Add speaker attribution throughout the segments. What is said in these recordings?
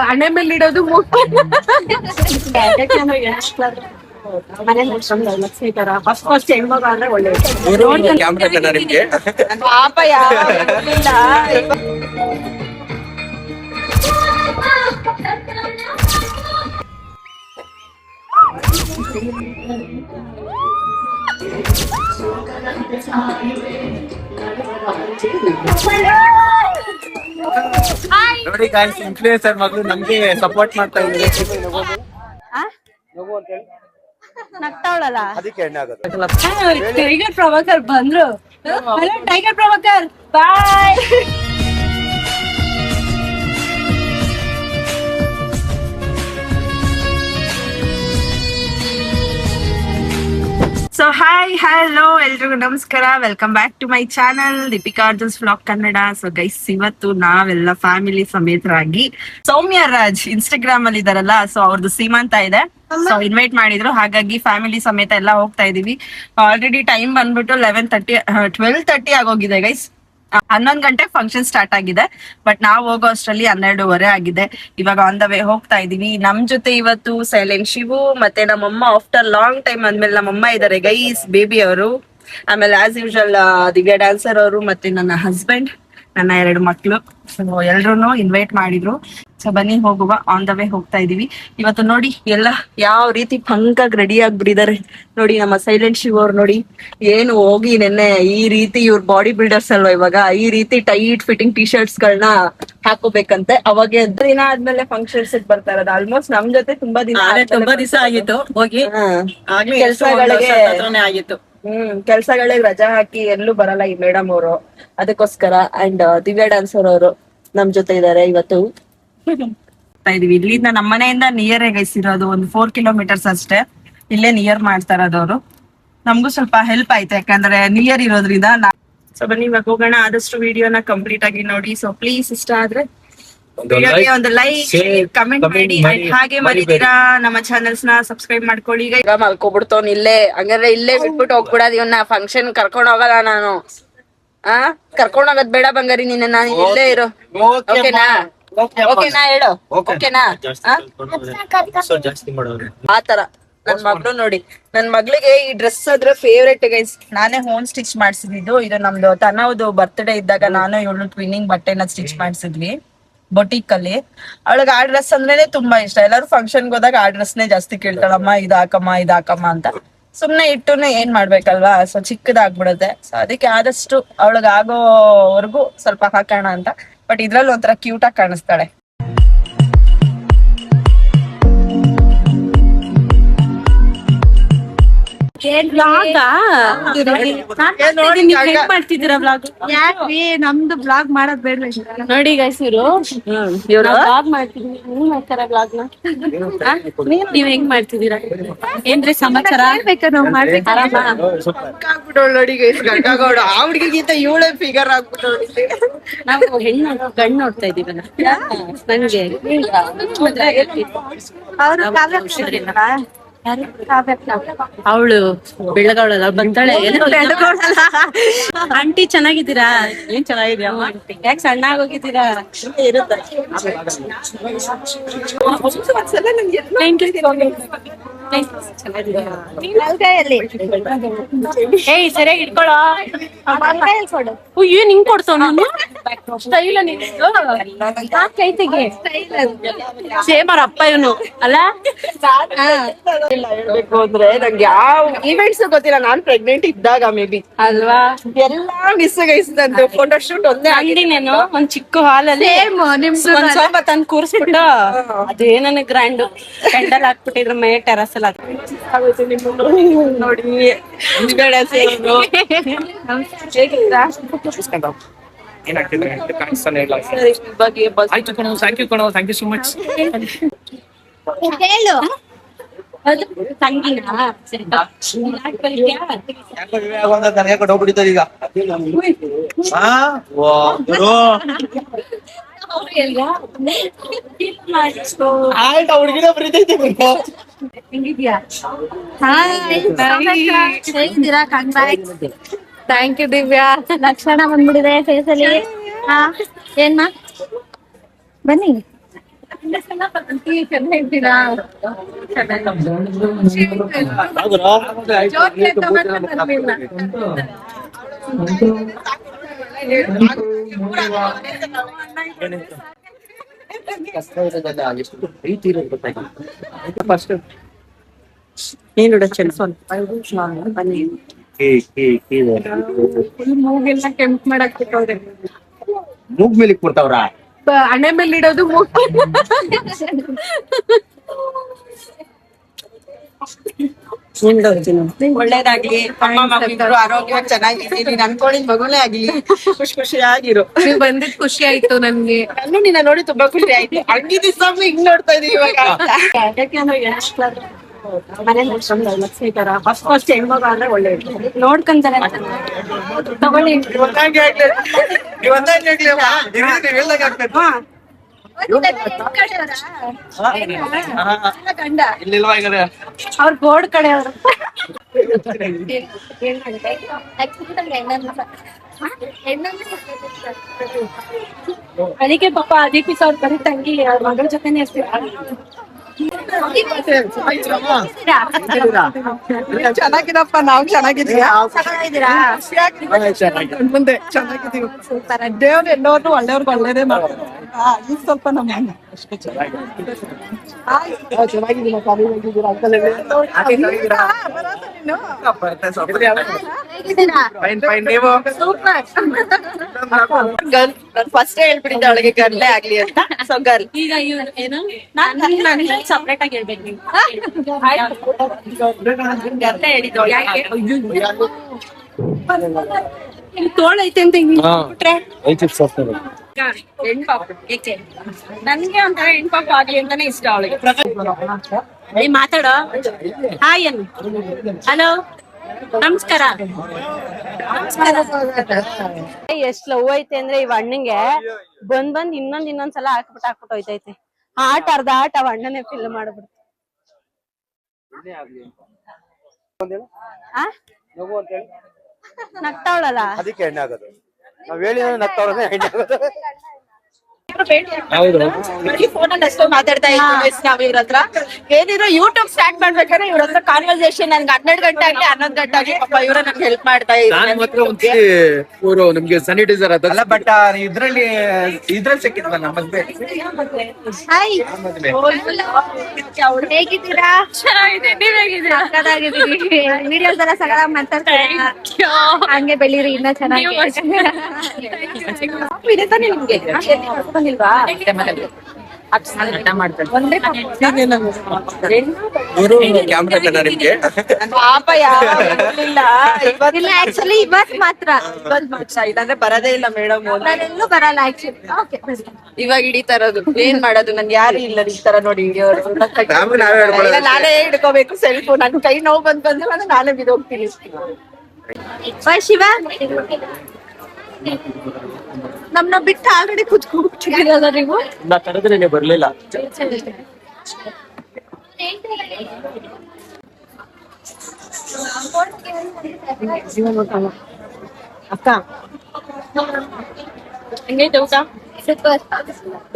Speaker 1: ಹಣೆ ಮೇಲೆ ಇಡೋದು ಫಸ್ಟ್ ಹೆಣ್ಮಗ ಅಂದ್ರೆ ಒಳ್ಳೆ ಪಾಪ ಯಾವ
Speaker 2: ನೋಡಿ ಗಾಯ್ಸ್, ಇನ್ಫ್ಲೂಯೆನ್ಸರ್ ಮಗಳು ನಮ್ಗೆ ಸಪೋರ್ಟ್ ಮಾಡ್ತಾ ಇದ್ದಾರೆ.
Speaker 1: ನಗ್ತಾವಳಲ್ಲ
Speaker 2: ಅದಕ್ಕೆ ಎಣ್ಣೆ ಆಗುತ್ತೆ.
Speaker 1: ಟೈಗರ್ ಪ್ರಭಾಕರ್ ಬಂದ್ರು. Hello Tiger Prabhakar, bye. So hi hello ಎಲ್ರಿಗೂ ನಮಸ್ಕಾರ, welcome back to my channel Deepika Arjun's vlog Kannada. So guys, ಇವತ್ತು ನಾವೆಲ್ಲ ಫ್ಯಾಮಿಲಿ ಸಮೇತರಾಗಿ ಸೌಮ್ಯ ರಾಜ್ ಇನ್ಸ್ಟಾಗ್ರಾಮ್ ಅಲ್ಲಿ ಇದಾರಲ್ಲ, ಸೊ ಅವ್ರದ್ದು ಸೀಮಂತ ಇದೆ. ಸೊ ಇನ್ವೈಟ್ ಮಾಡಿದ್ರು, ಹಾಗಾಗಿ ಫ್ಯಾಮಿಲಿ ಸಮೇತ ಎಲ್ಲ ಹೋಗ್ತಾ ಇದೀವಿ. ಆಲ್ರೆಡಿ ಟೈಮ್ ಬಂದ್ಬಿಟ್ಟು 12:30 ಆಗೋಗಿದೆ ಗೈಸ್. 11 ಗಂಟೆಗೆ ಫಂಕ್ಷನ್ ಸ್ಟಾರ್ಟ್ ಆಗಿದೆ, ಬಟ್ ನಾವು ಹೋಗೋ ಅಷ್ಟರಲ್ಲಿ 12:15 ಆಗಿದೆ. ಇವಾಗ ಆನ್ ದ ವೇ ಹೋಗ್ತಾ ಇದೀವಿ. ನಮ್ ಜೊತೆ ಇವತ್ತು ಸೈಲೆಂಟ್ ಶಿವು ಮತ್ತೆ ನಮ್ಮಮ್ಮ ಆಫ್ಟರ್ ಲಾಂಗ್ ಟೈಮ್ ಅಂದ್ಮೇಲೆ ನಮ್ಮಮ್ಮ ಇದಾರೆ ಗೈಸ್, ಬೇಬಿ ಅವರು. ಆಮೇಲೆ ಆಸ್ ಯೂಶುವಲ್ ದಿವ್ಯಾ ಡ್ಯಾನ್ಸರ್ ಅವರು, ಮತ್ತೆ ನನ್ನ ಹಸ್ಬೆಂಡ್, ನನ್ನ 2 ಮಕ್ಳು. ಸೊ ಎಲ್ರು ಇನ್ವೈಟ್ ಮಾಡಿದ್ರು. ಸೊ ಬನ್ನಿ ಹೋಗುವ, ಆನ್ ದ ವೇ ಹೋಗ್ತಾ ಇದೀವಿ. ಇವತ್ತು ನೋಡಿ ಎಲ್ಲ ಯಾವ ರೀತಿ ಪಂಕಾಗಿ ರೆಡಿ ಆಗ್ಬಿಟ್ಟಿದ್ದಾರೆ ನೋಡಿ. ನಮ್ಮ ಸೈಲೆಂಟ್ ಶಿವ್ ಅವ್ರು ನೋಡಿ, ಏನು ಹೋಗಿ ನೆನ್ನೆ ಈ ರೀತಿ ಇವ್ರ ಬಾಡಿ ಬಿಲ್ಡರ್ಸ್ ಅಲ್ವಾ, ಇವಾಗ ಈ ರೀತಿ ಟೈಟ್ ಫಿಟ್ಟಿಂಗ್ ಟಿ ಶರ್ಟ್ಸ್ ಗಳನ್ನ ಹಾಕೋಬೇಕಂತೆ. ಅವಾಗ ದಿನ ಆದ್ಮೇಲೆ ಫಂಕ್ಷನ್ಸ್ ಬರ್ತಾ ಇರೋದು. ಆಲ್ಮೋಸ್ಟ್ ನಮ್ ಜೊತೆ ತುಂಬಾ ದಿವಸ ಆಗಿತ್ತು ಹೋಗಿ, ಕೆಲ್ಸಗಳಿಗೆ ಆಗಿತ್ತು. ಕೆಲ್ಸಗಳಿಗೆ ರಜಾ ಹಾಕಿ ಎಲ್ಲೂ ಬರಲ್ಲ ಈ ಮೇಡಮ್ ಅವರು, ಅದಕ್ಕೋಸ್ಕರ. ಅಂಡ್ ದಿವ್ಯಾ ಡ್ಯಾನ್ಸರ್ ಅವರು ನಮ್ ಜೊತೆ ಇದಾರೆ ಇವತ್ತು. ಇದೀವಿ ಇಲ್ಲಿಂದ, ನಮ್ಮ ಮನೆಯಿಂದ ನಿಯರ್ ಗೈಸಿರೋದು ಒಂದು 4 ಕಿಲೋಮೀಟರ್ಸ್ ಅಷ್ಟೇ. ಇಲ್ಲೇ ನಿಯರ್ ಮಾಡ್ತಾ ಇರೋದವ್ರು. ನಮ್ಗೂ ಸ್ವಲ್ಪ ಹೆಲ್ಪ್ ಆಯ್ತು, ಯಾಕಂದ್ರೆ ನಿಯರ್ ಇರೋದ್ರಿಂದ. ಸೊ ಬನ್ನಿ ಇವಾಗ ಹೋಗೋಣ. ಆದಷ್ಟು ವಿಡಿಯೋನ ಕಂಪ್ಲೀಟ್ ಆಗಿ ನೋಡಿ. ಸೊ ಪ್ಲೀಸ್ ಇಷ್ಟ ಆದ್ರೆ ಒಂದು ಲೈಕ್, ಕಮೆಂಟ್ ಮಾಡಿ. ಹಾಗೆ ಮರಿತೀರಾ ನಮ್ಮ ಚಾನೆಲ್ಸ್ ನ ಸಬ್ಸ್ಕ್ರೈಬ್ ಮಾಡ್ಕೊಳ್ಳಿ. ಈಗ ಮಲ್ಕೊಬಿಡ್ತವ್ನ ಇಲ್ಲೇ, ಹಂಗಾದ್ರೆ ಇಲ್ಲೇ ಬಿಟ್ಬಿಟ್ಟು ಹೋಗ್ಬಿಡೋದು ಇವನ್ನ. ಫಂಕ್ಷನ್ ಕರ್ಕೊಂಡ್ ಹೋಗಲ್ಲ ನಾನು. ಕರ್ಕೊಂಡ್ ಹೋಗೋದ್ ಬೇಡ ಬಂಗಾರಿ, ನಿನ್ನ ನಾನು ಇಲ್ಲೇ ಇರು. ಓಕೆನಾ? ಓಕೆನಾ ಹೇಳು, ಓಕೆನಾ? ಆತರ ನನ್ ಮಗಳು ನೋಡಿ, ನನ್ ಮಗಳಿಗೆ ಈ ಡ್ರೆಸ್ ಆದ್ರೆ ಫೇವ್ರೇಟ್ ಗೈಸ್. ನಾನೇ ಹೋಮ್ ಸ್ಟಿಚ್ ಮಾಡ್ಸಿದ್ದು. ಇದು ನಮ್ದು ತನ್ನವ್ದು ಬರ್ತ್ಡೇ ಇದ್ದಾಗ ನಾನು ಇವಳು ಟ್ವಿನ್ನಿಂಗ್ ಬಟ್ಟೆನ ಸ್ಟಿಚ್ ಮಾಡ್ಸಿದ್ವಿ ಬೊಟಿಕ್ ಅಲ್ಲಿ. ಅವಳಿಗೆ ಆ ಡ್ರೆಸ್ ಅಂದ್ರೇನೆ ತುಂಬಾ ಇಷ್ಟ. ಎಲ್ಲರೂ ಫಂಕ್ಷನ್ಗೆ ಹೋದಾಗ ಆ ಡ್ರೆಸ್ನೇ ಜಾಸ್ತಿ ಕೇಳ್ತಾಳಮ್ಮ, ಇದಾಕಮ್ಮ ಅಂತ. ಸುಮ್ನೆ ಇಟ್ಟುನು ಏನ್ ಮಾಡ್ಬೇಕಲ್ವಾ, ಸೊ ಚಿಕ್ಕದಾಗ್ಬಿಡುತ್ತೆ. ಸೊ ಅದಕ್ಕೆ ಆದಷ್ಟು ಅವಳಿಗೆ ಆಗೋವರೆಗೂ ಸ್ವಲ್ಪ ಹಾಕೋಣ ಅಂತ. ಬಟ್ ಇದ್ರಲ್ಲಿ ಒಂಥರ ಕ್ಯೂಟ್ ಆಗಿ ಕಾಣಿಸ್ತಾಳೆ. ನಮ್ದು ಬ್ಲಾಗ್ ಮಾಡೋದ್ ಬೇಡ ನೋಡಿ ಗೈಸ್. ಇವ್ರು ಬ್ಲಾಗ್ ಮಾಡ್ತಿದೀನಿ, ನೀವ್ ಹೆಂಗ್ ಮಾಡ್ತಿದೀರಾ? ಏನ್ರಿ ಸಮಾಚಾರ? ನೋಡಿ ಗೈಸ್, ಗಂಗಾಗೌಡ ಆ ಹುಡುಗಿಗಿಂತ ಇವಳೇ ಫಿಗರ್ ಆಗ್ಬಿಟ್ಟು. ನಾವು ಗಂಡ್ ನೋಡ್ತಾ ಇದೀವಿ ನನ್ಗೆ. ಅವಳು ಬೆಳಗವಳಲ್ಲ ಬಂತಾಳೆ. ಆಂಟಿ ಚೆನ್ನಾಗಿದ್ದೀರಾ? ಏನ್ ಚೆನ್ನಾಗಿದ್ಯಾ? ಯಾಕೆ ಸಣ್ಣ ಆಗೋಗಿದ್ದೀರಾ? ಏಯ್ ಸರಿಯಾಗಿ ಇಟ್ಕೊಳ್ಳೋ. ಏನ್ ಹಿಂಗ್ ಕೊಡ್ತಾವ ನಾನು ಸ್ಟೈಲ ಕೈತಿಗೆ ಸೇಮ್ ಅವ್ರ ಅಪ್ಪ ಇವನು ಅಲ್ಲ. ಹೇಳ್ಬೇಕು ಅಂದ್ರೆ ನಂಗೆ ಯಾವ ಈವೆಂಟ್ಸ್ ಗೊತ್ತಿಲ್ಲ. ನಾನ್ ಪ್ರೆಗ್ನೆಂಟ್ ಇದ್ದಾಗ ಮೇ ಬಿ ಅಲ್ವಾ, ಎಲ್ಲಾ ಮಿಸ್ ಗೈಸಿದಂತು. ಫೋಟೋ ಶೂಟ್ ಒಂದೇ ಆಗಿನೇನು ಒಂದ್ ಚಿಕ್ಕ ಹಾಲಲ್ಲಿ ಒಂದ್ ಸೋಫಾ ತಂದು ಕೂರಿಸ್ಬಿಟ್ಟು ಅದೇ ನನಗ್ ಗ್ರ್ಯಾಂಡ್ ಕ್ಯಾಂಡಲ್ ಹಾಕ್ಬಿಟ್ಟಿದ್ರ ಮೇ ಟೆರಸ್ ಅಲ್ಲಿ ನೋಡಿ.
Speaker 3: Thank you Divya. ಲಕ್ಷಣ ಬಂದ್ಬಿಡಿದೆ ಫೇಸಲ್ಲಿ. ಹಾ ಏನ್ಮಾ ಬನ್ನಿ. ಚೆನ್ನಾಗಿದ್ದೀರಾ?
Speaker 1: ನೀನು ಸ್ವಲ್ಪ ಬನ್ನಿ.
Speaker 3: ಮೂಗೆಲ್ಲ ಕೆಂಪ್ ಮಾಡಕ್ ಬಿಟ್ಟವ್ರೆ.
Speaker 2: ಮೂಗ್ ಮೇಲೆ ಕೊಡ್ತಾವ್ರ
Speaker 3: ಹಣೆ ಮೇಲೆ ಇಡೋದು ಮೂಗ್.
Speaker 1: ಒಳ್ಳೇದಾಗ್ಲಿ, ಅಮ್ಮ ಮಕ್ಕಳಿಬ್ರು ಆರೋಗ್ಯವಾಗಿ ಚೆನ್ನಾಗಿರ್ಲಿ, ನೀನ್ ಅನ್ಕೊಂಡಿದ್ ಮಗುನೇ ಆಗ್ಲಿ, ಖುಷಿ ಖುಷಿಯಾಗಿರು.
Speaker 3: ನೀವ್ ಬಂದಿದ್ ಖುಷಿ ಆಯ್ತು ನನ್ಗೆ.
Speaker 1: ನಾನು ನಿನ್ನ ನೋಡಿ ತುಂಬಾ ಖುಷಿ ಆಯ್ತು. ಹಂಗಿದ್ ಸ್ವಾಮಿ ಹಿಂಗ್ ನೋಡ್ತಾ ಇದೀವಿ ಇವಾಗ. ಫಸ್ಟ್ ಹೆಣ್ಮಗ ಅಂದ್ರೆ ಒಳ್ಳೇದು
Speaker 3: ನೋಡ್ಕೊಂತಾರೆ ತಗೊಳ್ಳಿ. ಗಂಡ ಅವ್ರ ಗೋಡ್ ಕಡೆ ಅವರು. ಅದಕ್ಕೆ ಪಾಪ ದೀಪಿಕಾ ಅವ್ರ ಬರೀ ತಂಗಿ ಅವ್ರ ಮಗಳ ಜೊತೆನೆ ಇರ್ತೀರಾ?
Speaker 1: ಚೆನ್ನಾಗಿರಪ್ಪ, ನಾವು ಚೆನ್ನಾಗಿದ್ದೀವಿ. ಮುಂದೆ ಚೆನ್ನಾಗಿದ್ದೀವಿ. ದೇವ್ರು ಎಲ್ಲೋರ್ನು ಒಳ್ಳೆಯವ್ರಿಗೆ ಒಳ್ಳೇದೇ ಮಾಡ್ತಾರೆ. ಈಗ ಸ್ವಲ್ಪ ನಮ್ಮ ಅಷ್ಟೇ ಚೆನ್ನಾಗಿದ್ದೀವಿ. ಗರ್ಲ್ ಫಸ್ಟ್ ಹೇಳ್ಬಿಟ್ಟಿದ್ದೆ ಅವಳಿಗೆ ಗರ್ಲೇ ಆಗ್ಲಿ ಅಂತ. So girl.
Speaker 3: ಈಗ ಏನು ಸಪ್ರೇಟ್ ಆಗಿ ಹೇಳ್ಬೇಕು ನೀವು.
Speaker 1: ಗರ್ಲೇ ಹೇಳಿದ್ದು
Speaker 3: ತೋಳ್ ಐತೆ ಅಂತ ಬಿಟ್ರೆ
Speaker 1: ಹೆಣ್ಪಾಪು. ಏಕೆ ನನ್ಗೆ ಒಂಥರ ಹೆಣ್ಪಾಪು ಆಗ್ಲಿ ಅಂತಾನೆ ಇಷ್ಟ ಅವಳಿಗೆ.
Speaker 3: ಮಾತಾಡೋ. ಹಾಯ್ ಅನ್ನು. ಹಲೋ ನಮಸ್ಕಾರ.
Speaker 4: ಎಷ್ಟ್ ಲವ್ ಐತೆ ಅಂದ್ರೆ ಇವ್ ಅಣ್ಣಂಗೆ ಬಂದ್ ಇನ್ನೊಂದ್ಸಲ ಹಾಕ್ಬಿಟ್ಟು ಹೋಯ್ತೈತೆ. ಅರ್ಧ ಆಟ ಅವ್ ಅಣ್ಣನೇ ಫಿಲ್ ಮಾಡ್ಬಿಡ್ತು. ನಗ್ತಾವಳಲ್ಲ
Speaker 2: ಅದಕ್ಕೆ ಎಣ್ಣೆ ಆಗೋದು. ನಾವ್ ಹೇಳಿ ನಗ್ತಾವ್ರೆ ಎಣ್ಣೆ ಆಗೋದು.
Speaker 1: ಫೋನ್ ಅಲ್ಲಿ ಅಷ್ಟೋ ಮಾತಾಡ್ತಾ ಇದ್ದೀವಿ ನಾವ್ ಇವ್ರ ಹತ್ರ. ಏನಿದ್ರು ಯೂಟ್ಯೂಬ್ ಸ್ಟಾರ್ಟ್ ಮಾಡ್ಬೇಕಾದ್ರೆ ಇವ್ರ ಹತ್ರ ಕಾನ್ವರ್ಸೇಷನ್ ನನ್ಗೆ 12 ಗಂಟೆ ಆಗ್ಲಿ 11 ಗಂಟೆ ಆಗ್ಲಿ ಪಾಪ ಇವ್ರ ನಮ್ಗೆ ಹೆಲ್ಪ್ ಮಾಡ್ತಾ ಇದ್ದಾರೆ.
Speaker 2: ಇವರು ನಮ್ಗೆ ಸ್ಯಾನಿಟೈಸರ್ ಅದಲ್ಲ, ಬಟ್ ಇದ್ರಲ್ಲಿ ಸಿಕ್ಕಿದ್ವ ನಮ್ಮ ಮದ್ವೆ.
Speaker 4: ಹಾಯ್ ಹೇಗಿದ್ದೀರಾ?
Speaker 3: ಚೆನ್ನಾಗಿದೆ. ನೀವ್ ಹೇಗಿದ್ದೀರಾ?
Speaker 4: ವಿಡಿಯೋಸ್ ಎಲ್ಲ ಸಗಳ ಮಾತಾಡ್ತಾರೆ. ಹಂಗೆ ಬೆಳೀರಿ ಇನ್ನ ಚೆನ್ನಾಗಿ.
Speaker 1: ನಿಮ್ಗೆ ಬಂದಿಲ್ವಾ? ಪಾಪ
Speaker 4: ಇಲ್ಲ ಆಕ್ಚುಲಿ ಇವತ್ ಮಾತ್ರ
Speaker 1: ಇಲ್ಲಾಂದ್ರೆ ಬರದೇ ಇಲ್ಲ ಮೇಡಮ್.
Speaker 4: ನಾನೆಲ್ಲೂ ಬರಲ್ಲ ಆಕ್ಚುಲಿ.
Speaker 1: ಇವಾಗ ಹಿಡಿತಾ ಇರೋದು ಏನ್ ಮಾಡೋದು? ನನ್ ಯಾರು ಇಲ್ಲ ಈ ತರ ನೋಡಿ ಹಿಡಿಯೋರು. ನಾನೇ ಹಿಡ್ಕೋಬೇಕು ಸೆಲ್ಫು. ನನ್ ಕೈ ನೋವು ಬಂದ್ರೆ ನಾನೇ ಬಿದ್ದೋಗ್ತೀನಿ.
Speaker 4: ಶಿವ
Speaker 1: ನಮ್ನ ಬಿಟ್ಟು ಆಲ್ರೆಡಿ ಕುತ್ಕೊಂಡ್ಬಿಟ್ಟಿರೋದ ನೀವು.
Speaker 2: ನಾ ಕರೆದ್ರೆ ಬರ್ಲಿಲ್ಲ.
Speaker 1: ಅಕ್ಕ ಹೆಂಗೈತೆ ಊಟ?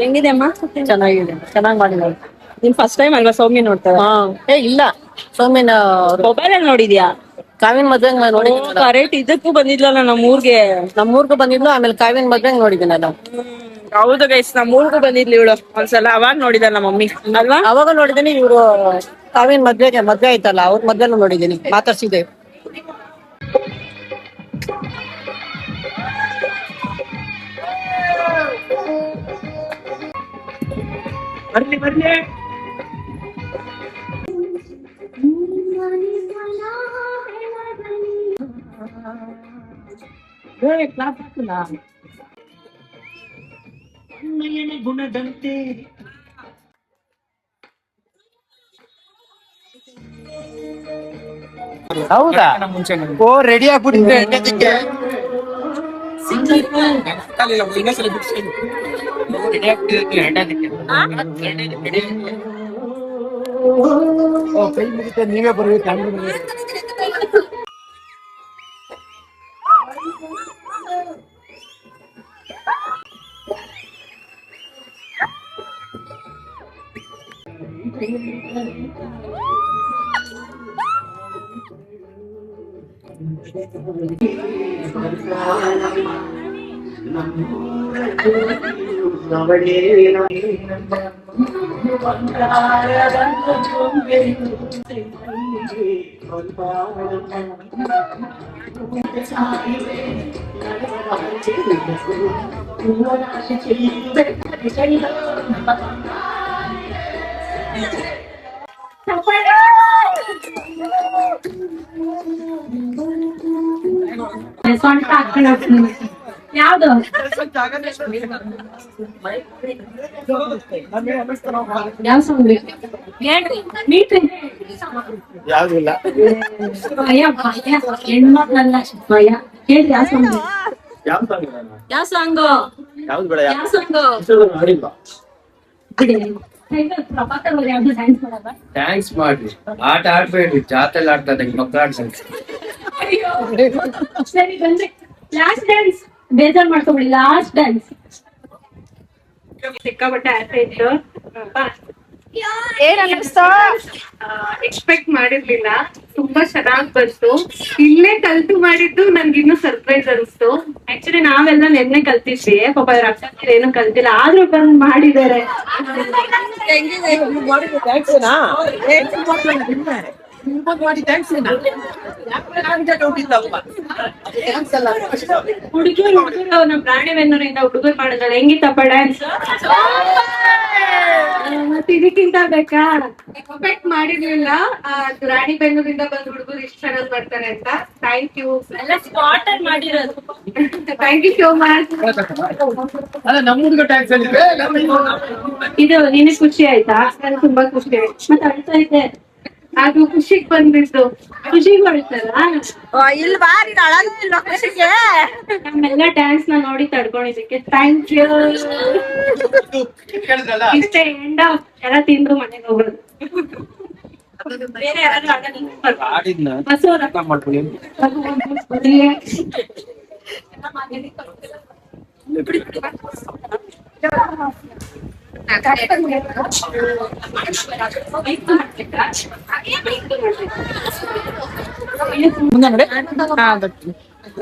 Speaker 1: ಹೆಂಗಿದೆ ಅಮ್ಮ? ಚೆನ್ನಾಗಿದೆ, ಚೆನ್ನಾಗ್ ಮಾಡಿದ್ದಾರೆ. ನೀನ್ ಫಸ್ಟ್ ಟೈಮ್ ಅಲ್ವಾ ಸೌಮ್ಯ ನೋಡ್ತಾ?
Speaker 5: ಏ ಇಲ್ಲ, ಸೌಮ್ಯನ
Speaker 1: ಮೊಬೈಲ್ ಅಲ್ಲಿ ನೋಡಿದ್ಯಾ?
Speaker 5: ಕಾವ್ಯನ್ ಮದ್ವೆಗ್ ನೋಡಿ.
Speaker 1: ಕರೆಕ್ಟ್ ಇದಕ್ಕೂ ಬಂದಿದ್ಲಲ್ಲ ನಮ್ಮೂರ್ಗೆ.
Speaker 5: ನಮ್ಮೂರ್ಗೂ ಬಂದಿದ್ಲು, ಆಮೇಲೆ ಕಾವ್ಯನ್ ಮದ್ವೆಗ್ ನೋಡಿದ್ದೀನಲ್ಲ.
Speaker 1: ಹೌದು ಗೈಸ್, ನಮ್ಮೂರ್ಗೂ ಬಂದಿದ್ಲಿ ಇವಳು ಒಂದ್ಸಲ. ಅವಾಗ ನೋಡಿದ ನಮ್ಮ ಮಮ್ಮಿ ಅಲ್ವಾ?
Speaker 5: ಅವಾಗ ನೋಡಿದೀನಿ. ಇವ್ರು ಕಾವ್ಯನ್ ಮದ್ವೆ ಆಯ್ತಲ್ಲ, ಅವ್ರ ಮದ್ವೆನೂ ನೋಡಿದೀನಿ, ಮಾತಾಡ್ಸಿದ್ದೆ.
Speaker 2: ಬರ್ಲಿ ಬರ್ಲಿ. ಗುಣದಂತೆ ಹೌದಾ? ಓ ರೆಡಿ ಆಗ್ಬಿಟ್ಟಿದ್ದೆ ಎಣ್ಣೆದಕ್ಕೆ. ನೀವೇ ಬರ್ಬೇಕು.
Speaker 3: ಸೊಂಟ ಹಾಕೊಂಡು ಹೋಗ್ತೀನಿ. ಯಾವ್ದು ಯಾವ ಸಾಂಗ್ ಹೇಳ್ರಿ ಮೀಟ್ರಿ
Speaker 2: ಯಾವ್ದಿಲ್ಲ.
Speaker 3: ಭಯ ಭಯ ಹೆಣ್ಮಕ್ಳಲ್ಲ ಭಯ ಹೇಳ್ರಿ ಯಾವ ಸಾಂಗ್ ಯಾವ ಸಾಂಗು
Speaker 2: ಯಾವ್ದು ಬೇಡ,
Speaker 3: ಯಾವ ಸಾಂಗು
Speaker 2: ಮಾಡಿಲ್ಲ.
Speaker 3: ಬಿಡಿ ಪ್ರಭಾಕರ್ ಅವ್ರು ಯಾವ್ದು ಡ್ಯಾನ್ಸ್ ಮಾಡಲ್ಲ
Speaker 2: ಥ್ಯಾಂಕ್ಸ್ ಮಾಡ್ರಿ. ಆಟ ಆಡ್ಬೇಡ್ರಿ, ಜಾತ್ರೆ ಆಡ್ತಾರೆ ಮಕ್ಕಳು ಆಡ್ಸಂತ.
Speaker 3: ಅಯ್ಯೋ ಸರಿ ಬಂದ್ರೆ ಲಾಸ್ಟ್ ಡ್ಯಾನ್ಸ್ ಬೇಜಾರ್ ಮಾಡ್ಕೊಬಿಡಿ ಲಾಸ್ಟ್ ಡ್ಯಾನ್ಸ್
Speaker 4: ಸಿಕ್ಕಾಪಟ್ಟೆ ಆಸೆ ಇತ್ತು.
Speaker 1: ಏನ್ ಅನ್ನಿಸ್ತಾ?
Speaker 4: ಎಕ್ಸ್ಪೆಕ್ಟ್ ಮಾಡಿರ್ಲಿಲ್ಲ, ತುಂಬಾ ಚೆನ್ನಾಗ್ ಬಂತು. ಇಲ್ಲೇ ಕಲ್ತು ಮಾಡಿದ್ದು ನನ್ಗೆ ಇನ್ನೂ ಸರ್ಪ್ರೈಸ್ ಅನಿಸ್ತು. ಆಕ್ಚುಲಿ ನಾವೆಲ್ಲ ನೆನ್ನೆ ಕಲ್ತಿದ್ವಿ, ಪಾಪ ಅವ್ರ ಅಕ್ಕ ಏನು ಕಲ್ತಿಲ್ಲ, ಆದ್ರೂ ಬಂದ್ ಮಾಡಿದ್ದಾರೆ. ಹುಡುಗರು ನಮ್ ರಾಣಿಬೆನ್ನೂರಿಂದ ಹುಡುಗರು ಮಾಡಿದಾಳೆ. ಹೆಂಗಿತ್ತಪ್ಪ ಡ್ಯಾನ್ಸ್? ಮತ್ತೆ ಇದಕ್ಕಿಂತ ಬೇಕಾ? ಎಕ್ಸ್ಪೆಕ್ಟ್ ಮಾಡಿರ್ಲಿಲ್ಲ ರಾಣಿಬೆನ್ನೂರಿಂದ ಬಂದ್ ಹುಡುಗರು ಇಷ್ಟ ಚೆನ್ನಾಗಿ ಮಾಡ್ತಾರೆ ಅಂತ. ಥ್ಯಾಂಕ್ ಯು
Speaker 3: ಎಲ್ಲ ಸ್ಪಾಟ್ ಅಲ್ಲಿ ಮಾಡಿರೋದು.
Speaker 4: Thank you so much.
Speaker 2: ಅಲ್ಲ ನಮ್ಮ ಹುಡುಗ ಟ್ಯಾಕ್ಸ್ ಹೇಳಿದ್ರೆ
Speaker 4: ಇದು ನಿನಗೆ ಖುಷಿ ಆಯ್ತಾ? ನನ್ಗೆ ತುಂಬಾ ಖುಷಿ ಆಯ್ತು. ಮತ್ತೆ ಅಳ್ತಾ ಇದ್ದೆ, ಅದು ಖುಷಿಗ್ ಬಂದ್ಬಿಟ್ಟು. ಖುಷಿಗೆ ಹೊಳ್ತಾರ
Speaker 1: ಇಲ್ವಾ ನೀನ್ ಅಳಲ್ಲ ಇಲ್ವಾ ಖುಷಿಗೆ?
Speaker 4: ನಮ್ಮೆಲ್ಲ ಡ್ಯಾನ್ಸ್ ನ ನೋಡಿ ತಡ್ಕೊಂಡಿದ್ದಕ್ಕೆ ಥ್ಯಾಂಕ್ ಯು. ಇಷ್ಟೇ ಎಂಡ ಎಲ್ಲ ತಿಂದು ಮನೆಗೆ ಹೋಗೋದು. ಬೇರೆ ಯಾರಾದ್ರೂ
Speaker 2: ಆಡಿದ್ನ
Speaker 4: ಬಸವರ
Speaker 2: ಮಾಡ್ಕೊಳ್ಳಿ.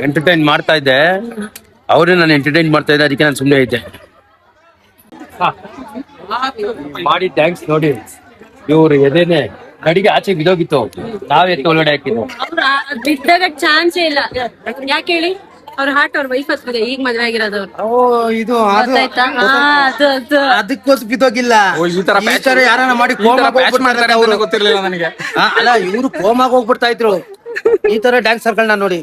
Speaker 2: ಎಂಟರ್ಟೈನ್ ಮಾಡ್ತಾ ಇದ್ದೆ, ಅವರೇ ನಾನು ಎಂಟರ್ಟೈನ್ ಮಾಡ್ತಾ ಇದ್ದೆ, ಅದಕ್ಕೆ ನಾನು ಸುಮ್ಮನೆ ಇದ್ದೆ. ಮಾಡಿ ಥ್ಯಾಂಕ್ಸ್. ನೋಡಿ ಇವ್ರು ಎದೇನೆ ನಡಿಗೆ ಆಚೆ ಬಿದ್ದೋಗಿತ್ತು, ನಾವೇ ಒಳಗಡೆ ಹಾಕಿದ್ದು.
Speaker 3: ಅವ್ರ ಬಿದ್ದಾಗ ಚಾನ್ಸೇ ಇಲ್ಲ. ಯಾಕೆ ಹೇಳಿ? ಅವ್ರ ಹಾರ್ಟ್ ಅವ್ರ ವೈಫ್ ಹತ್ತಿದೆ, ಈಗ ಮದ್ವೆ ಆಗಿರೋದವ್ರು.
Speaker 2: ಇದು
Speaker 3: ಗೊತ್ತಾಯ್ತಾ? ಅದು
Speaker 2: ಅದಕ್ಕೋಸ್ಕರ ಬಿದ್ದೋಗಿಲ್ಲ. ಈ ತರ ಯಾರನ್ನ ಮಾಡಿ ಕೋಮಾಗ ಅವ್ರು ಗೊತ್ತಿರ್ಲಿಲ್ಲ ನನಗೆ. ಅಲ್ಲ ಇವ್ರು ಕೋಮಾಗ ಹೋಗ್ಬಿಡ್ತಾ ಇದ್ರು ಈ ತರ ಡ್ಯಾನ್ಸರ್ಗಳನ್ನ ನೋಡಿ.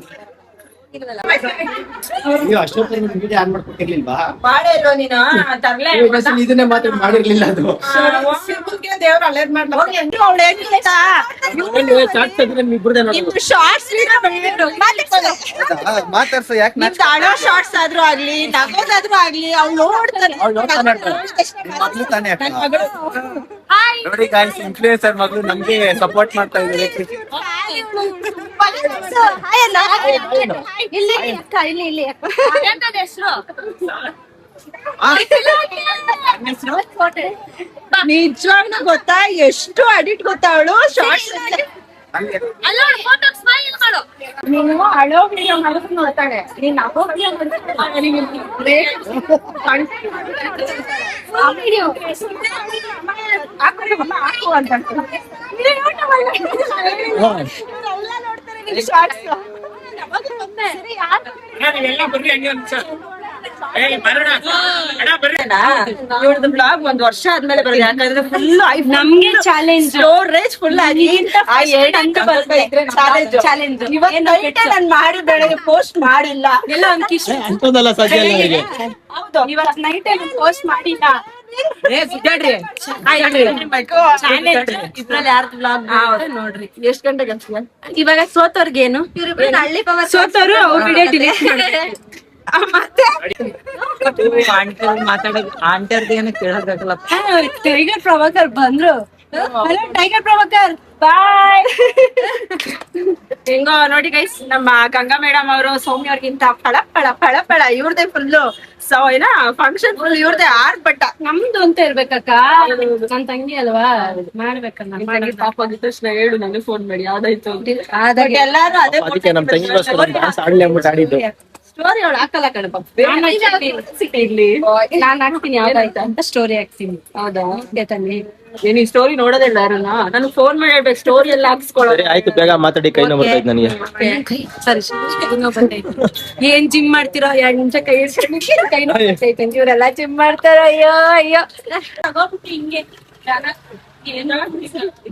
Speaker 1: ಮಾಡೇ ಇಲ್ವಾ ನೀನು? ತರ್ಲೆ
Speaker 2: ಇದನ್ನೇ ಮಾತ್ರ ಮಾಡಿರ್ಲಿಲ್ಲ ಅದು.
Speaker 1: ದೇವ್ರ ಅಳ್ಳೇದ್ ಮಾಡ್ಲ ಅವಳು ಏನಿಲ್ಲ ನಿಮ್ದು ಶಾರ್ಟ್ಸ್
Speaker 2: ಮಾತಾಡ್ಸ ಯಾಕೆ
Speaker 1: ನಿಮ್ದು ಅಳೋ ಶಾರ್ಟ್ಸ್ ಆದ್ರೂ ಆಗ್ಲಿ, ನಗೋದಾದ್ರೂ ಆಗ್ಲಿ ಅವ್ಳು ನೋಡ್ತಾರೆ.
Speaker 2: ನೋಡಿ ಗಾಯ್ಸ್, ಇನ್ಫ್ಲೂಯೆನ್ಸರ್ ಮಗಳು ನಮ್ಗೆ ಸಪೋರ್ಟ್ ಮಾಡ್ತಾ ಇದ್ದಾರೆ.
Speaker 3: ಇಲ್ಲಿ ಅಕ್ಕ, ಇಲ್ಲಿ ಹೆಸರು
Speaker 1: ನಿಜವಾಗ್ಲೂ ಗೊತ್ತಾ ಎಷ್ಟು ಅಡಿಟ್ ಗೊತ್ತಾ ಅವಳು ಶಾರ್ಟ್ಸ್.
Speaker 3: ನೀನು ಹಳೋ ವಿಡಿಯೋ ಮಾಡೋದು ನೋಡ್ತಾಳೆ, ನೀನ್ ನಗೋ ವಿಡಿಯೋ
Speaker 1: ಹಾಕು ಅಂತ ಶಾರ್ಟ್ಸ್. ಇವ್ರದ್ದು ಬ್ಲಾಗ್ ಒಂದ್ ವರ್ಷ ಆದ್ಮೇಲೆ ಬರೋದು, ಯಾಕಂದ್ರೆ ಫುಲ್
Speaker 3: ನಮ್ಗೆ ಚಾಲೆಂಜ್,
Speaker 1: ಸ್ಟೋರೇಜ್ ಫುಲ್ ಆಗಿ
Speaker 3: ಚಾಲೆಂಜ್
Speaker 1: ನಾನು ಮಾಡಿ ಬೆಳಗ್ಗೆ ಪೋಸ್ಟ್ ಮಾಡಿಲ್ಲ.
Speaker 3: ಎಲ್ಲ ಒಂದ್ ಕಿಶ್
Speaker 1: ಹೌದು,
Speaker 3: ಇವತ್ತು ನೈಟ್ ಪೋಸ್ಟ್ ಮಾಡಿಲ್ಲ.
Speaker 1: ಇದ್ರಲ್ಲಿ ಯಾರ್ದು ಬ್ಲಾಗ್ ನೋಡ್ರಿ. ಎಷ್ಟ್ ಗಂಟೆಗೆ ಅನ್ಸಿಲ್ಲ
Speaker 3: ಇವಾಗ ಸೋತವ್ರಿಗೇನು?
Speaker 1: ಹಳ್ಳಿ ಪವರ್
Speaker 3: ಸೋತವ್ರು ಅವ್ರ ವಿಡಿಯೋ ಡಿಲೀಟ್ ಮಾಡ್ತಾರೆ.
Speaker 1: ಮತ್ತೆ
Speaker 5: ಮಾತಾಡೋದು ಆಂಟರ್ದು ಏನೋ ಕೇಳೋದಾಗಲ್ಲ.
Speaker 3: ಟೈಗರ್ ಪ್ರಭಾಕರ್ ಬಂದ್ರು,
Speaker 1: ಟೈಗರ್ ಪ್ರಭಾಕರ್ ಬಾಯ್. ಹೆಂಗೋ ನೋಡಿ ಗೈಸ್, ನಮ್ಮ ಗಂಗಾ ಮೇಡಮ್ ಅವರು ಸೌಮ್ಯ ಅವ್ರಿಗಿಂತ ಫಳ ಫಳ ಫಳ ಫಳ ಇವ್ರದೇ ಫುಲ್ಲು. ಸೊ ಏನ ಫಂಕ್ಷನ್ ಫುಲ್ ಇವ್ರದೇ ಆರ್ಭಟ.
Speaker 4: ನಮ್ದು ಅಂತ ಇರ್ಬೇಕಕ್ಕ, ನನ್ ತಂಗಿ ಅಲ್ವಾ ಮಾಡ್ಬೇಕನ್ನ.
Speaker 1: ಪಾಪ ಆಗಿದ ತಕ್ಷಣ ಹೇಳು, ನನಗೆ ಫೋನ್ ಮಾಡಿ ಯಾವ್ದಾಯ್ತು ಎಲ್ಲಾರು ಅದೇ
Speaker 2: ಅದಕ್ಕೆ ನಮ್ ತಂಗಿಗೋಸ್ಕರ ಡ್ಯಾನ್ಸ್ ಆಡ್ಲಿ ಅಂದ್ಬಿಟ್ಟು ಆಡಿದ್ದು.
Speaker 1: ಸ್ಟೋರಿ ಅವಳು ಹಾಕಲ್ಲ ಕಣಪ್ಪ. ಇಲ್ಲಿ
Speaker 4: ನಾನ್ ಹಾಕ್ತೀನಿ ಯಾವ್ದಾಯ್ತು ಅಂತ ಸ್ಟೋರಿ ಹಾಕ್ತೀನಿ.
Speaker 1: ಹೌದಾ?
Speaker 4: ತಾನೆ
Speaker 1: ನೀನ್ ಈ ಸ್ಟೋರಿ ನೋಡೋದಿಲ್ಲ ಯಾರನ್ನ? ನನಗೆ ಫೋನ್ ಮಾಡಿ ಹೇಳ್ಬೇಕು, ಸ್ಟೋರಿ ಎಲ್ಲ ಹಾಕ್ಸ್ಕೊಳ್ಳೋ.
Speaker 2: ಸರಿ ಆಯ್ತು, ಬೇಗ ಮಾತಾಡಿ, ಕೈ ನೋವು ಬರ್ತೈತೆ ನನಗೆ.
Speaker 4: ಸರಿ ಏನ್ ಜಿಮ್ ಮಾಡ್ತೀರಾ? 2 ನಿಮಿಷ ಕೈ ಇಡ್ಸ್ಕೊಂಡು ಕೈ ನೋಡ್ತೈತೆ. ಇವ್ರೆಲ್ಲ ಜಿಮ್ ಮಾಡ್ತಾರ. ಅಯ್ಯೋ ಅಯ್ಯೋ ತಗೋಬಿಟ್ಟು ಹಿಂಗೆ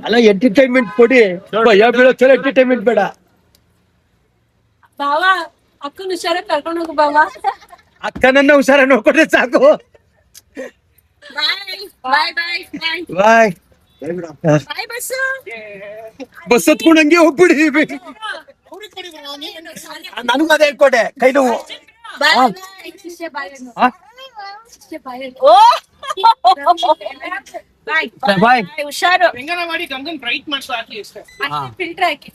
Speaker 2: ಅಲ್ಲ ಎಂಟರ್ಟೈನ್ಮೆಂಟ್ ಕೊಡಿ, ಭಯ ಬೀಳೋ ಚಲೋ ಎಂಟರ್ಟೈನ್ಮೆಂಟ್ ಬೇಡ.
Speaker 4: ಬಾವ ಅಕ್ಕನ ಹುಷಾರಾಗಿ ಕರ್ಕೊಂಡು ಹೋಗು ಬಾವ.
Speaker 2: ಅಕ್ಕನನ್ನ ಹುಷಾರ ನೋಡ್ಕೊಂಡ್ರೆ ಸಾಕು.
Speaker 1: ಬಾಯ್ ಬಾಯ್ ಬಾಯ್
Speaker 2: ಬಾಯ್.
Speaker 1: ಬಾಯ್ ಬಸ್ಸು.
Speaker 2: ಬಸ್ ಹತ್ಕೊಂಡು ಹಂಗೆ ಹೋಗ್ಬಿಡಿ. ನನಗೂ ಅದೇ ಹೇಳ್ಕೊಡೆ, ಕೈ ನೋವು. ಬಾಯ್.
Speaker 1: ಹುಷಾರು.
Speaker 4: ಫಿಲ್ಟರ್ ಹಾಕಿ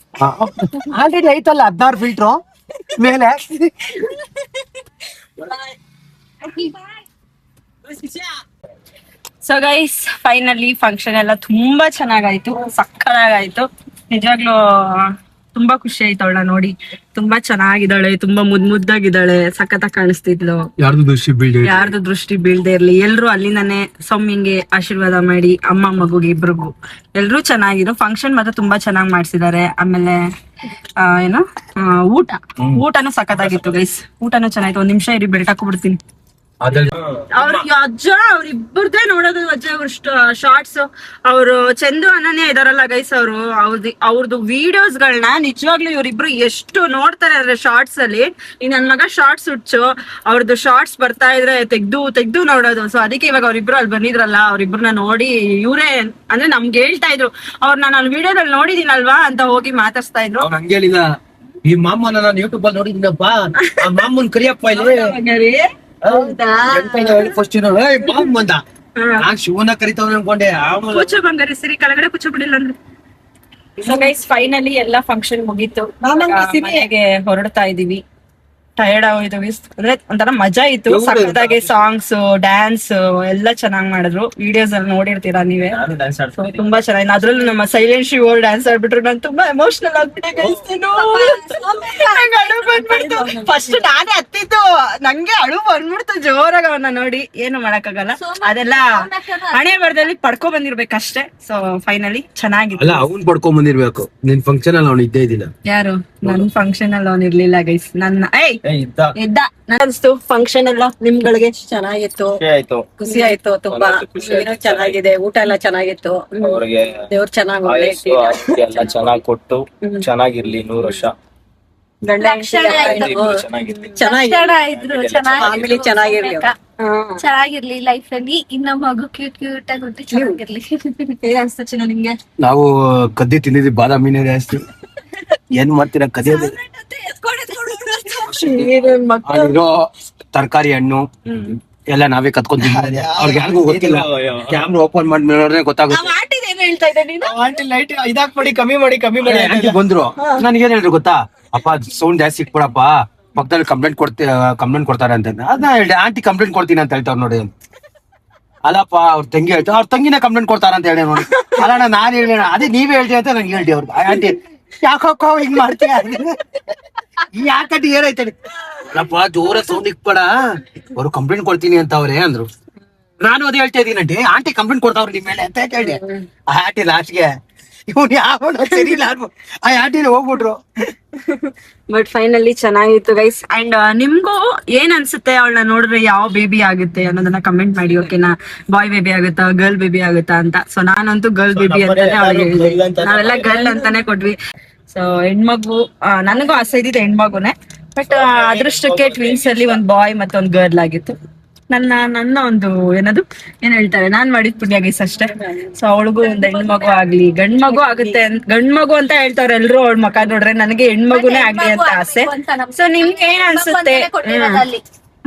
Speaker 2: ಆಲ್ರೆಡಿ ಐತಲ್ಲ 16 ಫಿಲ್ಟ್ರು ಮೇಲೆ.
Speaker 1: ಸೊ ಗೈಸ್, ಫೈನಲಿ ಫಂಕ್ಷನ್ ಎಲ್ಲ ತುಂಬಾ ಚೆನ್ನಾಗಾಯ್ತು, ಸಕ್ಕತ್ತಾಗಾಯ್ತು. ನಿಜವಾಗ್ಲೂ ತುಂಬಾ ಖುಷಿ ಆಯ್ತು ಅವಳ ನೋಡಿ. ತುಂಬಾ ಚೆನ್ನಾಗಿದ್ದಾಳೆ, ತುಂಬಾ ಮುದ್ದಾಗಿದ್ದಾಳೆ, ಸಖತ್ತಾಗಿ ಕಾಣಿಸ್ತಿದ್ಲು. ಯಾರ್ದು ದೃಷ್ಟಿ ಬೀಳ್ದೆ ಇರ್ಲಿ, ಎಲ್ರು ಅಲ್ಲಿಂದಾನೆ ಸೌಮ್ಯಂಗೆ ಆಶೀರ್ವಾದ ಮಾಡಿ, ಅಮ್ಮ ಮಗುಗೆ ಇಬ್ರಿಗೂ ಎಲ್ರು ಚೆನ್ನಾಗಿದ್ರು. ಫಂಕ್ಷನ್ ಮಾತ್ರ ತುಂಬಾ ಚೆನ್ನಾಗಿ ಮಾಡ್ಸಿದ್ದಾರೆ. ಆಮೇಲೆ ಏನು ಊಟನೂ ಸಖತ್ತಾಗಿತ್ತು ಗೈಸ್. ಊಟನೂ ಚೆನ್ನಾಗಿತ್ತು. 1 ನಿಮಿಷ ಇರಿ, ಬೆಲ್ಟ್ ಹಾಕೊಬಿಡ್ತೀನಿ. ಅಜ್ಜ ಅವ್ರಿಬ್ಬರದೇ ನೋಡೋದು ಅಜ್ಜ. ಅವ್ರ ಶಾರ್ಟ್ಸ್, ಅವರು ಚಂದು ಅಣ್ಣನೇ ಇದಾರಲ್ಲ ಗೈಸ್, ಅವ್ರದ್ದು ವಿಡಿಯೋಸ್ ಗಳನ್ನ ನಿಜವಾಗ್ಲೂ ಇವ್ರಿಬ್ರು ಎಷ್ಟು ನೋಡ್ತಾರೆ ಅಂದ್ರೆ ಶಾರ್ಟ್ಸ್ ಅಲ್ಲಿ. ಈ ನನ್ ಮಗ ಶಾರ್ಟ್ಸ್ ಹುಚ್ಚು, ಅವ್ರದ್ದು ಶಾರ್ಟ್ಸ್ ಬರ್ತಾ ಇದ್ರೆ ತೆಗ್ದು ನೋಡೋದು. ಸೊ ಅದಕ್ಕೆ ಇವಾಗ ಅವ್ರಿಬ್ರು ಅಲ್ಲಿ ಬಂದಿದ್ರಲ್ಲ, ಅವ್ರಿಬ್ರನ್ನ ನೋಡಿ ಇವ್ರೇ ಅಂದ್ರೆ ನಮ್ಗೆ ಹೇಳ್ತಾ ಇದ್ರು, ಅವ್ರನ್ನ ನಾನು ವಿಡಿಯೋದಲ್ಲಿ ನೋಡಿದೀನಲ್ವಾ ಅಂತ ಹೋಗಿ ಮಾತಾಡ್ಸ್ತಾ ಇದ್ರು.
Speaker 2: ಹಂಗೆ ಹೇಳಿದ, ಈ ಮಾಮನ ನಾನು ಯೂಟ್ಯೂಬ್ ಅಲ್ಲಿ ನೋಡಿದ್ದೀನಪ್ಪ, ಆ ಮಾಮನ್ ಕರಿಯಪ್ಪ ಇಲ್ಲಿ. ಫಸ್ಟ್ ಬಂದ, ನಾನ್ ಶಿವನ ಕರಿತವ್ನ ಅನ್ಕೊಂಡೆ.
Speaker 1: ಕೂಚು ಬಂಗಾರಿ ಸಿರಿ ಕೆಳಗಡೆ ಕೂಚು ಬಿಡಿಲ್ಲ ಅಂದ್ರೆ. ಸೊ ಗೈಸ್, ಫೈನಲಿ ಎಲ್ಲಾ ಫಂಕ್ಷನ್ ಮುಗೀತು. ಮನೆಗೆ ಹೊರಡ್ತಾ ಇದೀವಿ. ಟಯರ್ಡ್ ಆಗೋಯ್ತು ಅಂದ್ರೆ ಒಂಥರ ಮಜಾ ಇತ್ತು. ಸಕ್ಕತ್ತಾಗಿ ಸಾಂಗ್ಸ್, ಡ್ಯಾನ್ಸ್ ಎಲ್ಲ ಚೆನ್ನಾಗ್ ಮಾಡಿದ್ರು. ವಿಡಿಯೋಸ್ ಅಲ್ಲಿ ನೋಡಿರ್ತೀರಾ ನೀವೇ. ತುಂಬಾ ಚೆನ್ನಾಗಿ, ಅದ್ರಲ್ಲೂ ನಮ್ಮ ಸೈಲೆಂಟ್ ಶಿವ್ ಅವ್ರು ಡ್ಯಾನ್ಸ್ ಆಡ್ಬಿಟ್ರು. ನಾನು ತುಂಬಾ ಎಮೋಷನಲ್ ಆಗ್ಬಿಟ್ಟೆ ಗೈಸ್. ಫಸ್ಟ್ ನಾನೇ ಹತ್ತಿದ್ದು, ನಂಗೆ ಅಳು ಬಂದ್ಬಿಡ್ತು ಜೋರಾಗ ಅವನ್ನ ನೋಡಿ. ಏನು ಮಾಡಕ್ಕಾಗಲ್ಲ, ಅದೆಲ್ಲ ಹಣೆ ಬರದಲ್ಲಿ ಪಡ್ಕೊ ಬಂದಿರ್ಬೇಕಷ್ಟೇ. ಸೊ ಫೈನಲಿ ಚೆನ್ನಾಗಿತ್ತು.
Speaker 2: ಅಲ್ಲ, ಅವ್ನ್ ಪಡ್ಕೊಂಡ್ ಬಂದಿರ್ಬೇಕು. ನಿನ್ ಫಂಕ್ಷನ್ ಅಲ್ಲಿ ಅವ್ನು ಇದ್ದೇ ಇದ್ದಿಲ್ಲ.
Speaker 1: ಯಾರು? ನನ್ ಫಂಕ್ಷನ್ ಅಲ್ಲಿ ಅವ್ನು ಇರ್ಲಿಲ್ಲ ಗೈಸ್. ನನ್ನ ಇದ್ದ ಅನ್ಸ್ತು ಫಂಕ್ಷನ್ ಎಲ್ಲ ನಿಮ್ಗಳಿಗೆ.
Speaker 5: ಚೆನ್ನಾಗಿತ್ತು,
Speaker 2: ಆಯ್ತು,
Speaker 5: ಖುಷಿ ಆಯ್ತು ತುಂಬಾ. ಏನೋ ಚೆನ್ನಾಗಿದೆ, ಊಟ ಎಲ್ಲ ಚೆನ್ನಾಗಿತ್ತು.
Speaker 2: ಅವ್ರಿಗೆ
Speaker 5: ದೇವ್ರು ಚೆನ್ನಾಗಿ
Speaker 2: ಆಯಸ್ಸು ಆರೋಗ್ಯ ಎಲ್ಲ ಚೆನ್ನಾಗಿ ಕೊಟ್ಟು ಚೆನ್ನಾಗಿರ್ಲಿ 100 ವರ್ಷ. ಚೆನ್ನಾಗಿರ್ಲಿ. ಫ್ಯಾಮಿಲಿ ಚೆನ್ನಾಗಿರ್ಲಿ,
Speaker 3: ಚೆನ್ನಾಗಿರ್ಲಿ ಲೈಫ್ ಅಲ್ಲಿ. ಇನ್ನ ಮಗು ಕ್ಯೂಟ್ ಆಗಿ ಹುಟ್ಟಿ ಚೆನ್ನಾಗಿರ್ಲಿ.
Speaker 1: ಏನ್ ಅನ್ಸ್ತು ಚಿನ್ನ ನಿಮ್ಗೆ?
Speaker 2: ನಾವು ಕದ್ದಿ ತಿಂದಿದ್ವಿ, ಬಾದಾಮಿನೇ ಜಾಸ್ತಿ. ಏನ್ ಮಾಡ್ತೀರಾ ಕದಿಯೋದು? ಅಲ್ಲಿರೋ ತರಕಾರಿ, ಹಣ್ಣು ಎಲ್ಲ ನಾವೇ ಕತ್ಕೊಂತೀವಿ. ಅವ್ರಿಗೆ ಯಾರಿಗೂ ಗೊತ್ತಿಲ್ಲ. ಕ್ಯಾಮ್ರಾ ಓಪನ್ ಮಾಡಿ ನೋಡಿದ್ರೆ ಗೊತ್ತಾಗುತ್ತೆ.
Speaker 1: ಹೇಳ್ತಾ ಇದ್ದೆ ನೀನು?
Speaker 2: ಇದಾಕ್ಬಿಡಿ, ಕಮ್ಮಿ ಮಾಡಿ ಆಂಟಿ ಬಂದ್ರು. ನನ್ಗೆ ಏನ್ ಹೇಳಿದ್ರು ಗೊತ್ತಾ? ಅಪ್ಪ ಸೌಂಡ್ ಜಾಸ್ತಿ ಇಟ್ಬಿಡಪ್ಪ, ಪಕ್ಕದಲ್ಲಿ ಕಂಪ್ಲೇಂಟ್ ಕೊಡ್ತಾರೆ ಅಂತ. ಅದನ್ನ ಹೇಳಿ, ಆಂಟಿ ಕಂಪ್ಲೇಂಟ್ ಕೊಡ್ತೀನಿ ಅಂತ ಹೇಳ್ತಾವ್ ನೋಡಿ. ಅಲ್ಲಪ್ಪ ಅವ್ರ ತಂಗಿ ಹೇಳ್ತಾ, ಅವ್ರ ತಂಗಿನ ಕಂಪ್ಲೇಂಟ್ ಕೊಡ್ತಾರ ಅಂತ ಹೇಳಿ ನೋಡಿ. ಅಲ್ಲ ನಾನ್ ಹೇಳಿ, ಅದೇ ನೀವೇ ಹೇಳ್ತೀವಿ ಅಂತ ನಂಗೆ ಹೇಳ್ತೀವಿ. ಅವ್ರಿಗೆ ಆಂಟಿ ಯಾಕೋ ಹಿಂಗ್ ಮಾಡ್ತೀಯ, ಯಾಕಂಟಿ ಏನಾಯ್ತಾನೆ? ಅಲ್ಲಪ್ಪ ಜೋರ ಸೌಂಡ್ ಇಕ್ಬೇಡ, ಅವ್ರು ಕಂಪ್ಲೇಂಟ್ ಕೊಡ್ತೀನಿ ಅಂತ ಅವ್ರೆ ಅಂದ್ರು. ನಾನು ಅದೇ ಹೇಳ್ತಾ ಇದೀನಿ, ಆಂಟಿ ಕಂಪ್ಲೇಂಟ್ ಕೊಡ್ತಾವ್ರಿ ನಿಮ್ ಮೇಲೆ ಅಂತ ಹೇಳಿ. ಆ ಆಂಟಿ ಲಾಸ್ಟ್ಗೆ ಇವ್ನು ಯಾವ ಸರಿ ಇಲ್ಲ, ಆ ಆಂಟಿನ ಹೋಗ್ಬಿಟ್ರು.
Speaker 1: ಬಟ್ ಫೈನಲಿ ಚೆನ್ನಾಗಿತ್ತು ಗೈಸ್. ಅಂಡ್ ನಿಮ್ಗೂ ಏನ್ ಅನ್ಸುತ್ತೆ ಅವಳನ್ನ ನೋಡಿದ್ರೆ ಯಾವ ಬೇಬಿ ಆಗುತ್ತೆ ಅನ್ನೋದನ್ನ ಕಮೆಂಟ್ ಮಾಡಿ. ಓಕೆನಾ? ಬಾಯ್ ಬೇಬಿ ಆಗುತ್ತಾ, ಗರ್ಲ್ ಬೇಬಿ ಆಗುತ್ತಾ ಅಂತ. ಸೊ ನಾನಂತೂ ಗರ್ಲ್ ಬೇಬಿ ಅಂತಾನೆ ಅವಳಿಗೆ ಹೇಳಿದೆ. ನಾವೆಲ್ಲ ಗರ್ಲ್ ಅಂತಾನೆ ಕೊಟ್ವಿ. ಸೊ ಹೆಣ್ಮಗು ನನಗೂ ಆಸೆ ಇದ್ದಿದ್ದು ಹೆಣ್ಮಗುನೇ. ಬಟ್ ಅದೃಷ್ಟಕ್ಕೆ ಟ್ವಿನ್ಸ್ ಅಲ್ಲಿ ಒಂದ್ ಬಾಯ್ ಮತ್ತೆ ಒಂದ್ ಗರ್ಲ್ ಆಗಿತ್ತು. ನನ್ನ ಒಂದು ಏನ್ ಹೇಳ್ತಾರೆ, ನಾನ್ ಮಾಡಿದ್ ಪುಣ್ಯ ಗೈಸ್ ಅಷ್ಟೇ. ಸೊ ಅವಳಿಗೂ ಒಂದ್ ಹೆಣ್ಮಗು ಆಗ್ಲಿ, ಗಂಡ್ಮಗು ಆಗುತ್ತೆ. ಗಂಡ್ಮಗು ಅಂತ ಹೇಳ್ತಾವ್ರೆ ಎಲ್ರು. ಅವಳ ಮಕ ನೋಡ್ರೆ ನನಗೆ ಹೆಣ್ಮಗುನೇ ಆಗ್ಲಿ ಅಂತ ಆಸೆ. ಸೊ ನಿಮ್ಗೆ ಏನ್ ಅನ್ಸುತ್ತೆ?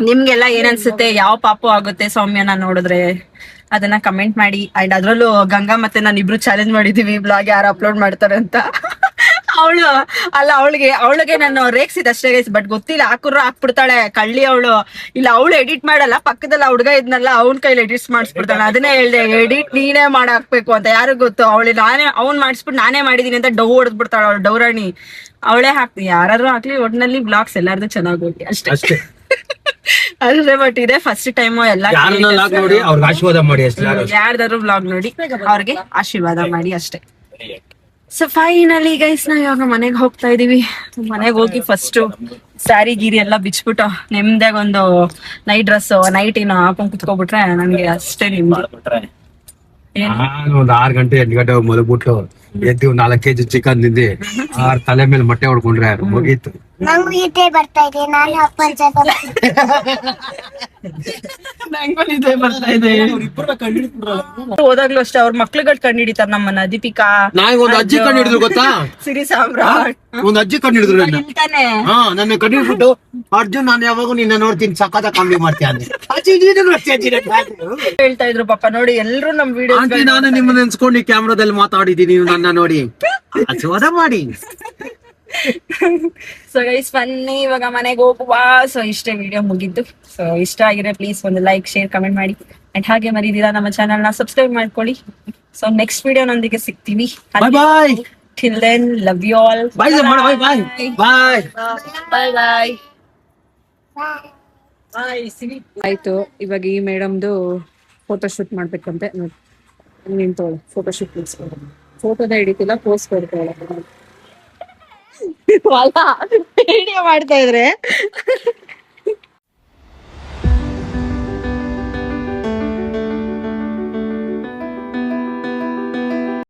Speaker 1: ನಿಮ್ಗೆಲ್ಲ ಏನ್ ಅನ್ಸುತ್ತೆ? ಯಾವ ಪಾಪು ಆಗುತ್ತೆ ಸೌಮ್ಯನ ನೋಡಿದ್ರೆ? ಅದನ್ನ ಕಮೆಂಟ್ ಮಾಡಿ. ಅಂಡ್ ಅದ್ರಲ್ಲೂ ಗಂಗಾ ಮತ್ತೆ ನಾನು ಇಬ್ರು ಚಾಲೆಂಜ್ ಮಾಡಿದೀವಿ ಬ್ಲಾಗ್ ಯಾರು ಅಪ್ಲೋಡ್ ಮಾಡ್ತಾರೆ ಅಂತ. ಅವಳಿಗೆ ನಾನು ರೇಗ್ಸಿದ್ ಅಷ್ಟೇ ಗೈಸ್, ಬಟ್ ಗೊತ್ತಿಲ್ಲ, ಹಾಕುರು ಹಾಕ್ಬಿಡ್ತಾಳೆ ಕಳ್ಳಿ ಅವಳು. ಇಲ್ಲ ಅವಳು ಎಡಿಟ್ ಮಾಡಲ್ಲ, ಪಕ್ಕದಲ್ಲಿ ಹುಡ್ಗ ಇದ್ನಲ್ಲ ಅವ್ನ ಕೈಲಿ ಎಡಿಟ್ ಮಾಡಿಸ್ಬಿಡ್ತಾಳೆ. ಅದನ್ನೇ ಹೇಳ್ದೆ, ಎಡಿಟ್ ನೀನೇ ಮಾಡಾಕ್ಬೇಕು ಅಂತ. ಯಾರಿಗ್ ಗೊತ್ತು, ಅವ್ನ್ ಮಾಡಿಸ್ಬಿಟ್ಟು ನಾನೇ ಮಾಡಿದೀನಿ ಅಂತ ಡೌ ಹೊಡೆದ್ಬಿಡ್ತಾಳ ಅವಳು ಡೌರಾಣಿ. ಅವಳೇ ಹಾಕ್ತೀನಿ, ಯಾರು ಹಾಕ್ಲಿ ಒಟ್ನಲ್ಲಿ ಬ್ಲಾಗ್ಸ್ ಎಲ್ಲಾರ್ದು ಚೆನ್ನಾಗಿ ಹೋಗಿ ಅಷ್ಟೇ. ಅಷ್ಟೇ. ಬಟ್ ಇದೆ ಫಸ್ಟ್ ಟೈಮು ಎಲ್ಲ
Speaker 2: ನೋಡಿ ಅವ್ರಿಗೆ ಆಶೀರ್ವಾದ ಮಾಡಿ ಅಷ್ಟೇ.
Speaker 1: ಯಾರ್ದಾದ್ರು ಬ್ಲಾಗ್ ನೋಡಿ ಅವ್ರಿಗೆ ಆಶೀರ್ವಾದ ಮಾಡಿ ಅಷ್ಟೇ. ಸೊ ಫೈನಲಿ ಗೈಸ್ ನಾವ್ ಇವಾಗ ಮನೆಗೆ ಹೋಗ್ತಾ ಇದೀವಿ. ಮನೆಗೆ ಹೋಗಿ ಫಸ್ಟ್ ಸ್ಯಾರಿ ಗೀರಿ ಎಲ್ಲ ಬಿಚ್ಬಿಟ್ಟು ನಿಮ್ದಾಗ ಒಂದು ನೈಟ್ ಡ್ರೆಸ್ ನೈಟಿನ ಹಾಕೊಂಡ್ ಕುತ್ಕೊಬಿಟ್ರೆ ನನ್ಗೆ ಅಷ್ಟೇ ನಿಮ್ದು.
Speaker 2: ನಾನು ಒಂದ್ 6 ಗಂಟೆ 8 ಗಂಟೆ ಮಲಗ್ಬಿಟ್ಟು ಎದ್ದು 4 kg ಚಿಕನ್ ತಿಂದಿ ತಲೆ ಮೇಲೆ ಮೊಟ್ಟೆ ಹೊಡ್ಕೊಂಡ್ರೆ ಮುಗೀತು.
Speaker 6: ನಂಗೂ ಈಟೆ ಬರ್ತಾ ಇದೆ, ನಾನು ಅಪ್ಪನ ಜೊತೆ
Speaker 1: ಇದೇ ಬರ್ತಾ ಇದೆ. ಹೋದಾಗ್ಲೂ ಅಷ್ಟೇ ಅವ್ರ ಮಕ್ಳುಗಳು ಕಂಡು ಹಿಡಿತಾರ ನಮ್ಮನ್ನ. ದೀಪಿಕಾ
Speaker 2: ನಾಯಿ ಒಂದ್ ಅಜ್ಜಿ ಕಂಡು ಹಿಡಿದ್ರು ಗೊತ್ತಾ,
Speaker 1: ಸಿರಿ ಸಾಮ್ರಾಟ್
Speaker 2: ಒಂದ್ ಅಜ್ಜಿ ಕಂಡು ಹಿಡಿದ್ರು ನನ್ನ.
Speaker 1: ನಿಲ್ತಾನೆ.
Speaker 2: ನನ್ನ ಕಂಡು ಹಿಡ್ಬಿಟ್ಟು ಅರ್ಜುನ್ ನಾನು ಯಾವಾಗ ನಿನ್ನ ನೋಡ್ತೀನಿ ಸಖತ್ ಕಾಮಿಡಿ ಮಾಡ್ತೀಯ ಅಂದೆ. ಅಜ್ಜಿ ನೀನು ನೋಡ್ತೀಯ ಅಜ್ಜಿ
Speaker 1: ಹೇಳ್ತಾ ಇದ್ರು ಪಾಪ. ನೋಡಿ ಎಲ್ರು ನಮ್ ವಿಡಿಯೋ
Speaker 2: ಆಂಟಿ ನಾನು ನಿಮ್ಮನ್ನ ನೆನ್ಸ್ಕೊಂಡು ಕ್ಯಾಮ್ರಾದಲ್ಲಿ ಮಾತಾಡಿದೀನಿ, ನೀವು ನನ್ನ ನೋಡಿ ಆಶೀರ್ವಾದ ಮಾಡಿ.
Speaker 1: ಸೊ ಗೈಸ್ ಬನ್ನಿ ಇವಾಗ ಮನೆಗೆ ಹೋಗುವ. ಸೊ ಇಷ್ಟೇ ವಿಡಿಯೋ ಮುಗಿದ್ದು. ಸೊ ಇಷ್ಟ ಆಗಿದ್ರೆ ಪ್ಲೀಸ್ ಒಂದು ಲೈಕ್ ಶೇರ್ ಕಮೆಂಟ್ ಮಾಡಿ. ಅಂಡ್ ಹಾಗೆ ಮರಿದಿರಾ ನಮ್ಮ ಚಾನಲ್ ನ ಸಬ್ಸ್ಕ್ರೈಬ್ ಮಾಡ್ಕೊಳ್ಳಿ. ಸೊ ನೆಕ್ಸ್ಟ್ ವಿಡಿಯೋ ನೊಂದಿಗೆ ಸಿಗ್ತೀವಿ.
Speaker 2: Bye bye.
Speaker 1: Till then love you all.
Speaker 2: Bye bye bye bye
Speaker 1: bye bye bye. ಆಯ್ತು, ಇವಾಗ ಈ ಮೇಡಮ್ದು ಫೋಟೋ ಶೂಟ್ ಮಾಡ್ಬೇಕಂತೆ. ನಿಂತೋಳು ಫೋಟೋ ಶೂಟ್ ನಿಲ್ಸ್ಕೊಂಡು ಫೋಟೋದ ಹಿಡಿತಿಲ್ಲ, ಪೋಸ್ಟ್ ಕೊಡ್ತಾಳೆ. ವಿಡಿಯೋ ಮಾಡ್ತಾ ಇದ್ರೆ